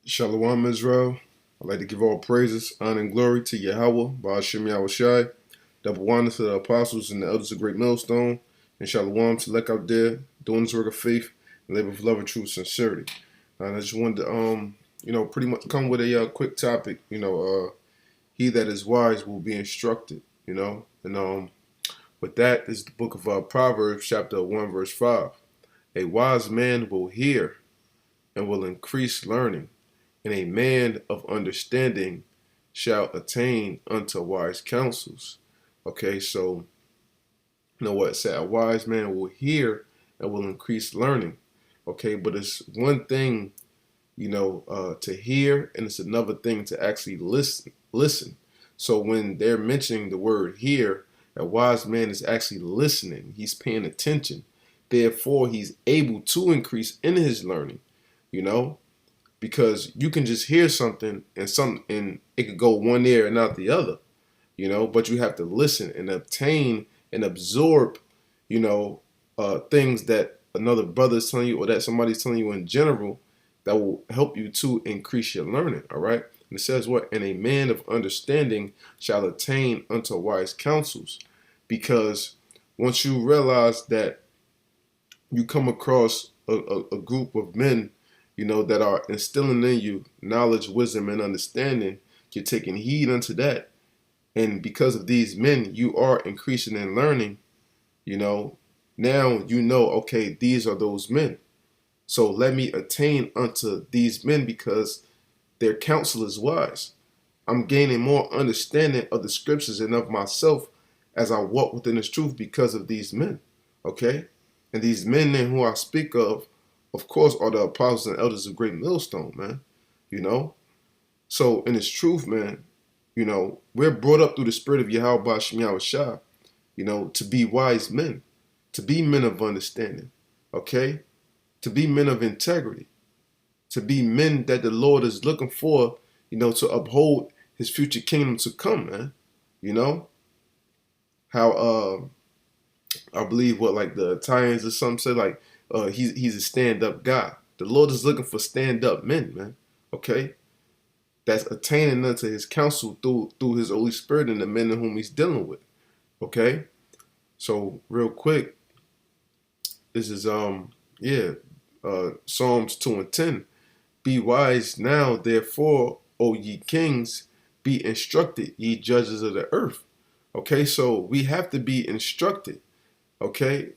Shalawam, Israel. I'd like to give all praises, honor, and glory to YAHAWAH, YAHAWASHI. Double honor to the apostles and the elders of Great Millstone. And Shalawam to Lek out there, doing this work of faith and live with love and truth, sincerity. And I just wanted to, pretty much come with a quick topic. He that is wise will be instructed. And with that is the book of Proverbs, chapter 1, verse 5. A wise man will hear and will increase learning, and a man of understanding shall attain unto wise counsels. Okay, so you know what it said? A wise man will hear and will increase learning. Okay, but it's one thing, to hear, and it's another thing to actually listen. So when they're mentioning the word hear, a wise man is actually listening. He's paying attention. Therefore, he's able to increase in his learning, because you can just hear something and it could go one ear and not the other, but you have to listen and obtain and absorb, things that another brother is telling you or that somebody's telling you in general that will help you to increase your learning. All right. And it says what? And a man of understanding shall attain unto wise counsels. Because once you realize that you come across a group of men, that are instilling in you knowledge, wisdom, and understanding, you're taking heed unto that. And because of these men, you are increasing in learning, now okay, these are those men. So let me attain unto these men because their counsel is wise. I'm gaining more understanding of the scriptures and of myself as I walk within this truth because of these men. Okay? And these men then who I speak of course, are the apostles and elders of Great Millstone, man. So in its truth, man, we're brought up through the spirit of YAHAWASHI, to be wise men, to be men of understanding, okay? To be men of integrity, to be men that the Lord is looking for, to uphold his future kingdom to come, man. How I believe what like the Italians or something say, like he's a stand-up guy. The Lord is looking for stand-up men, man. Okay, that's attaining unto his counsel through his Holy Spirit and the men in whom he's dealing with. Okay, so real quick, this is Psalms 2:10. Be wise now, therefore, O ye kings, be instructed, ye judges of the earth. Okay, so we have to be instructed. Okay,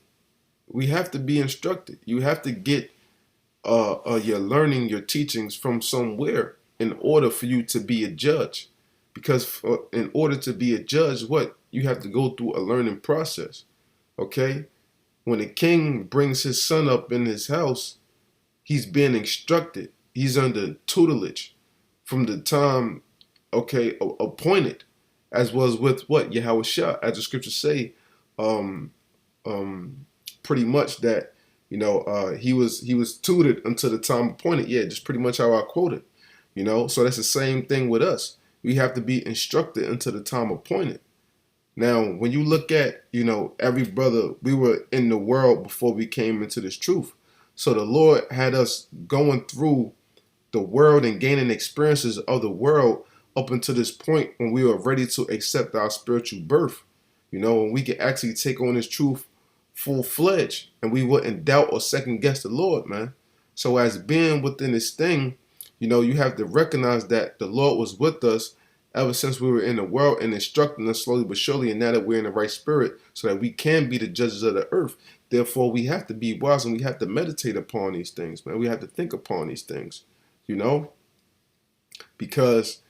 we have to be instructed. You have to get your learning, your teachings from somewhere in order for you to be a judge. Because in order to be a judge, what? You have to go through a learning process. Okay? When a king brings his son up in his house, he's being instructed. He's under tutelage from the time, appointed, as was with what? YAHAWASHI, as the scriptures say, pretty much that he was tutored until the time appointed. Yeah, just pretty much how I quoted. So that's the same thing with us. We have to be instructed until the time appointed. Now, when you look at every brother, we were in the world before we came into this truth. So the Lord had us going through the world and gaining experiences of the world up until this point when we were ready to accept our spiritual birth. When we could actually take on this truth full-fledged and we wouldn't doubt or second guess the Lord, man. So as being within this thing, you have to recognize that the Lord was with us ever since we were in the world and instructing us slowly but surely, and now that we're in the right spirit so that we can be the judges of the earth. Therefore, we have to be wise and we have to meditate upon these things, man. We have to think upon these things, because,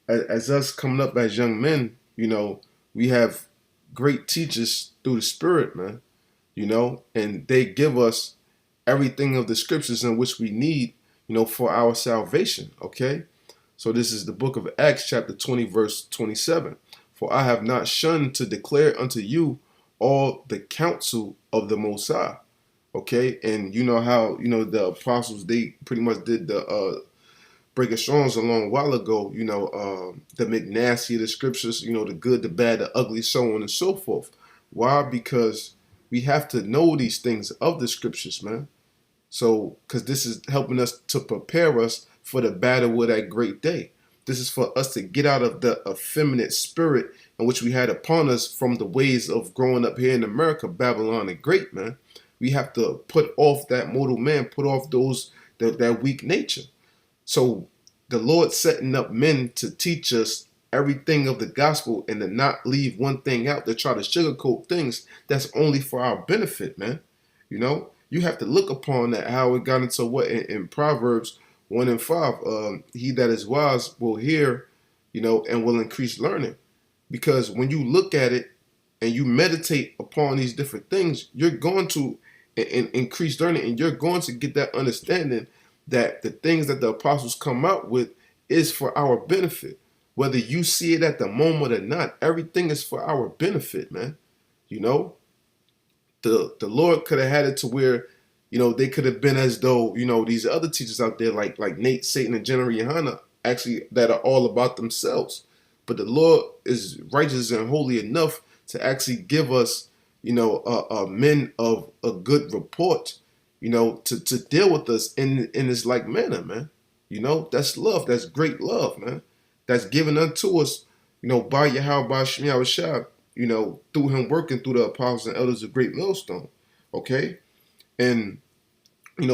as us coming up as young men, we have great teachers through the spirit, man, and they give us everything of the scriptures in which we need, for our salvation. Okay. So this is the book of Acts chapter 20, verse 27. For I have not shunned to declare unto you all the counsel of the Most High. Okay. And you know how, the apostles, they pretty much did the, breaking songs a long while ago, the McNasty of the scriptures, the good, the bad, the ugly, so on and so forth. Why? Because we have to know these things of the scriptures, man. So, because this is helping us to prepare us for the battle of that great day. This is for us to get out of the effeminate spirit in which we had upon us from the ways of growing up here in America, Babylon the Great, man. We have to put off that mortal man, put off that weak nature. So the Lord setting up men to teach us everything of the gospel and to not leave one thing out, to try to sugarcoat things that's only for our benefit, man. You know, you have to look upon that, how it got into what in Proverbs 1 and 5, he that is wise will hear, and will increase learning. Because when you look at it and you meditate upon these different things, you're going to increase learning, and you're going to get that understanding that the things that the apostles come out with is for our benefit. Whether you see it at the moment or not, everything is for our benefit, man. The Lord could have had it to where, they could have been as though, these other teachers out there like Nate, Satan, and General Yohana, actually, that are all about themselves. But the Lord is righteous and holy enough to actually give us, men of a good report, to deal with us in this like manner, man. That's love. That's great love, man. That's given unto us, by YAHAWASHI, through him working through the apostles and elders of Great Millstone. Okay? And,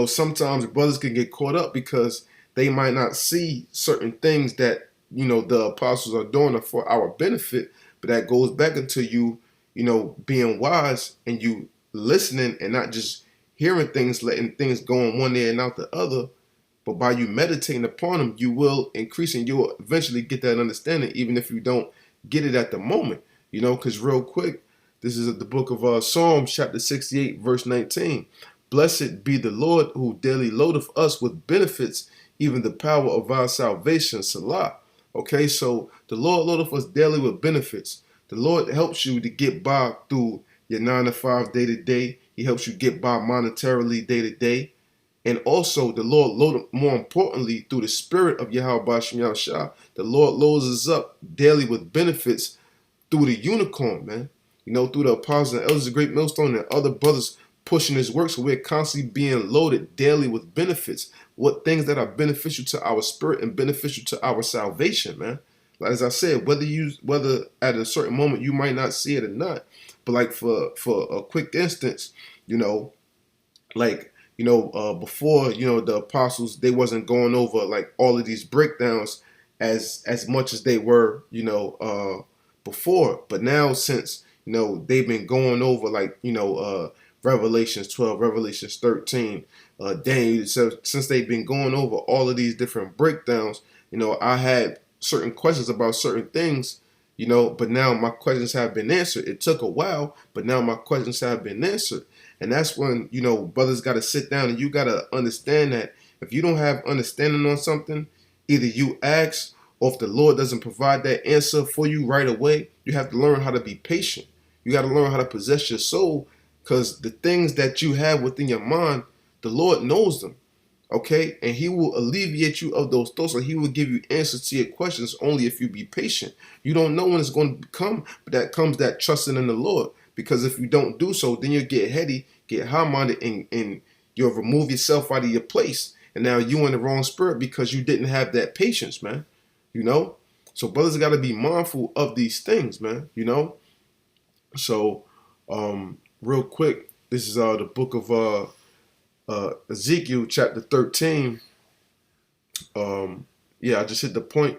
sometimes brothers can get caught up because they might not see certain things that, the apostles are doing are for our benefit, but that goes back into you, being wise and you listening and not just hearing things, letting things go in one ear and out the other. But by you meditating upon them, you will increase and you will eventually get that understanding, even if you don't get it at the moment. Because real quick, this is the book of Psalms, chapter 68, verse 19. Blessed be the Lord who daily loadeth us with benefits, even the power of our salvation. Salah. Okay, so the Lord loadeth us daily with benefits. The Lord helps you to get by through your 9 to 5 day to day. He helps you get by monetarily day to day. And also the Lord loaded, more importantly, through the spirit of YAHAWASHI, the Lord loads us up daily with benefits through the unicorn, man. Through the apostles and elders of Great Millstone and other brothers pushing his work. So we're constantly being loaded daily with benefits. What things that are beneficial to our spirit and beneficial to our salvation, man. As I said, whether at a certain moment you might not see it or not, but like for a quick instance, before, the apostles, they wasn't going over like all of these breakdowns as much as they were, before. But now since, they've been going over like, Revelations 12, Revelations 13, Daniel, so since they've been going over all of these different breakdowns, I had certain questions about certain things, but now my questions have been answered. It took a while, but now my questions have been answered. And that's when, brothers got to sit down and you got to understand that if you don't have understanding on something, either you ask, or if the Lord doesn't provide that answer for you right away, you have to learn how to be patient. You got to learn how to possess your soul, because the things that you have within your mind, the Lord knows them. Okay? And he will alleviate you of those thoughts, or he will give you answers to your questions only if you be patient. You don't know when it's going to come, but that comes that trusting in the Lord. Because if you don't do so, then you'll get heady, get high-minded, and you'll remove yourself out of your place. And now you're in the wrong spirit because you didn't have that patience, man. So brothers got to be mindful of these things, man. So real quick, this is the book of Ezekiel, chapter 13. I just hit the point.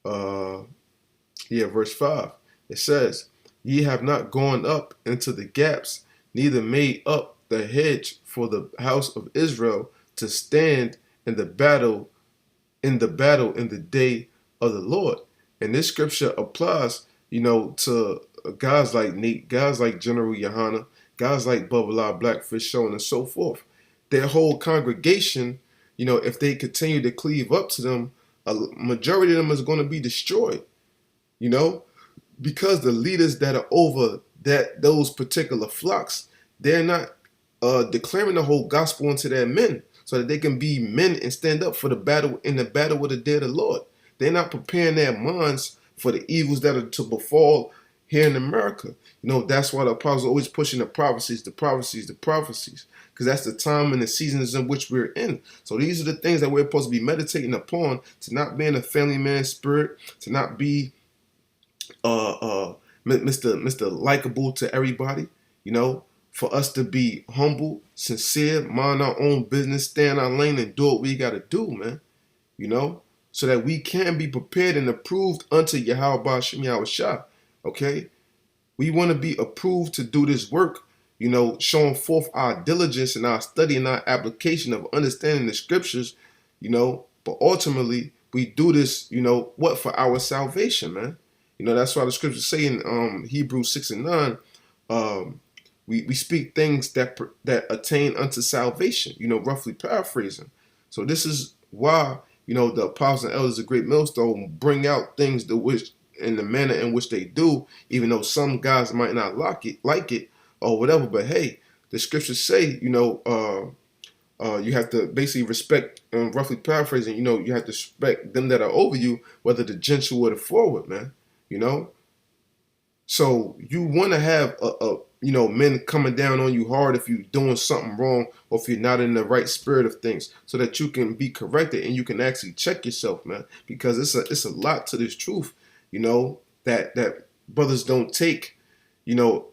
Verse 5. It says, Ye have not gone up into the gaps, neither made up the hedge for the house of Israel to stand in the battle in the day of the Lord. And this scripture applies, to guys like Nate, guys like General Yohana, guys like Bubba Blackfish Shown, and so forth. Their whole congregation, if they continue to cleave up to them, a majority of them is going to be destroyed. Because the leaders that are over those particular flocks, they're not declaring the whole gospel unto their men, so that they can be men and stand up for the battle in the battle with the day of the Lord. They're not preparing their minds for the evils that are to befall, here in America. You know, that's why the apostles are always pushing the prophecies, the prophecies, the prophecies, because that's the time and the seasons in which we're in. So these are the things that we're supposed to be meditating upon, to not be in a family man spirit, to not be Mr. Likable to everybody, you know, for us to be humble, sincere, mind our own business, stay in our lane, and do what we got to do, man, you know, so that we can be prepared and approved unto YAHAWASHI, okay? We want to be approved to do this work, you know, showing forth our diligence and our study and our application of understanding the scriptures, you know, but ultimately we do this, you know, what, for our salvation, man. You know, that's why the scriptures say in Hebrews 6 and 9, we speak things that attain unto salvation, you know, roughly paraphrasing. So this is why, you know, the apostles and elders of Great Millstone bring out things that which in the manner in which they do, even though some guys might not like it or whatever. But hey, the scriptures say, you know, you have to basically respect, roughly paraphrasing, you know, you have to respect them that are over you, whether the gentle or the forward, man, you know. So you want to have you know, men coming down on you hard if you're doing something wrong or if you're not in the right spirit of things, so that you can be corrected and you can actually check yourself, man, because it's a lot to this truth, you know, that brothers don't take, you know,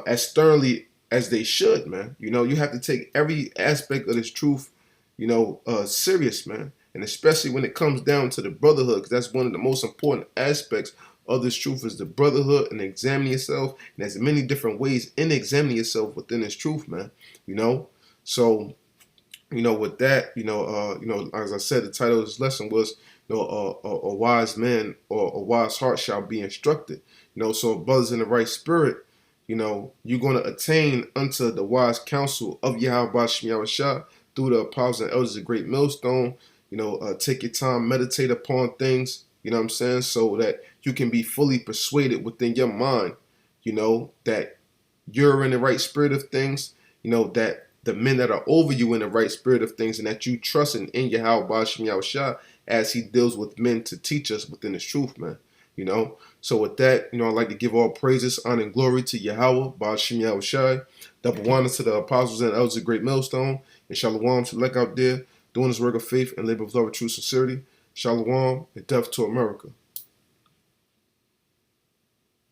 as sternly as they should, man. You know, you have to take every aspect of this truth, you know, serious, man, and especially when it comes down to the brotherhood, because that's one of the most important aspects of this truth, is the brotherhood, and examining yourself. And there's many different ways in examining yourself within this truth, man. You know, so you know, with that, you know, as I said, the title of this lesson was, you know, a wise man or a wise heart shall be instructed. You know, so brothers in the right spirit, you know, you're going to attain unto the wise counsel of YAHAWASHI through the apostles and elders of Great Millstone. You know, take your time, meditate upon things. You know what I'm saying? So that you can be fully persuaded within your mind, you know, that you're in the right spirit of things, you know, that the men that are over you in the right spirit of things, and that you trust in YAHAWASHI as he deals with men to teach us within his truth, man. You know, so with that, you know, I'd like to give all praises, honor, and glory to Yahweh, Ba'ashim Yahushai, double honor to the apostles and elders of Great Millstone, and Shalawam to elect out there, doing this work of faith and labor of love with true sincerity. Shalawam and death to America.